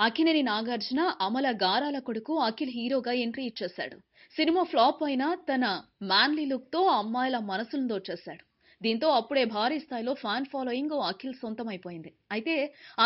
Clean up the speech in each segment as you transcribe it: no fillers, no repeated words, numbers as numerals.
అక్కినేని నాగార్జున అమల గారాల కొడుకు అఖిల్ హీరోగా ఎంట్రీ ఇచ్చేశాడు. సినిమా ఫ్లాప్ అయినా తన మ్యాన్లీ లుక్ తో అమ్మాయిల మనసులను దోచేశాడు. దీంతో అప్పుడే భారీ స్థాయిలో ఫ్యాన్ ఫాలోయింగ్ అఖిల్ సొంతమైపోయింది. అయితే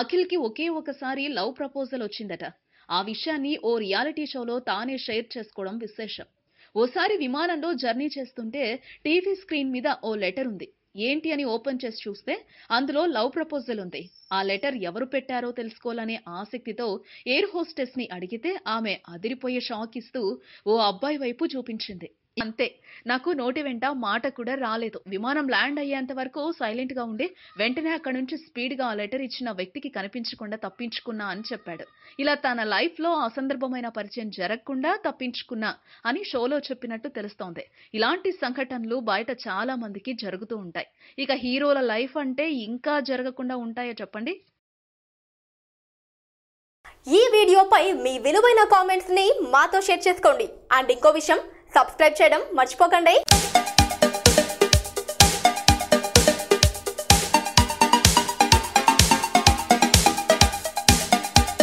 అఖిల్ కి ఒకే ఒకసారి లవ్ ప్రపోజల్ వచ్చిందట. ఆ విషయాన్ని ఓ రియాలిటీ షోలో తానే షేర్ చేసుకోవడం విశేషం. ఓసారి విమానంలో జర్నీ చేస్తుంటే టీవీ స్క్రీన్ మీద ఓ లెటర్ ఉంది. ఏంటి అని ఓపెన్ చేసి చూస్తే అందులో లవ్ ప్రపోజల్ ఉంది. ఆ లెటర్ ఎవరు పెట్టారో తెలుసుకోవాలనే ఆసక్తితో ఎయిర్ హోస్టెస్ ని అడిగితే ఆమె అదిరిపోయే షాక్ ఇస్తూ ఓ అబ్బాయి వైపు చూపించింది. అంతే, నాకు నోటి వెంట మాట కూడా రాలేదు. విమానం ల్యాండ్ అయ్యేంత వరకు సైలెంట్ గా ఉండి వెంటనే అక్కడి నుంచి స్పీడ్ గా ఆ లెటర్ ఇచ్చిన వ్యక్తికి కనిపించకుండా తప్పించుకున్నా అని చెప్పాడు. ఇలా తన లైఫ్ లో అసందర్భమైన పరిచయం జరగకుండా తప్పించుకున్నా అని షోలో చెప్పినట్టు తెలుస్తోంది. ఇలాంటి సంఘటనలు బయట చాలా మందికి జరుగుతూ ఉంటాయి. ఇక హీరోల లైఫ్ అంటే ఇంకా జరగకుండా ఉంటాయో చెప్పండి. ఈ వీడియోపై మీ విలువైన కామెంట్స్ ని మాతో షేర్ చేసుకోండి. అండ్ ఇంకో విషయం, సబ్స్క్రైబ్ చేయడం మర్చిపోకండి.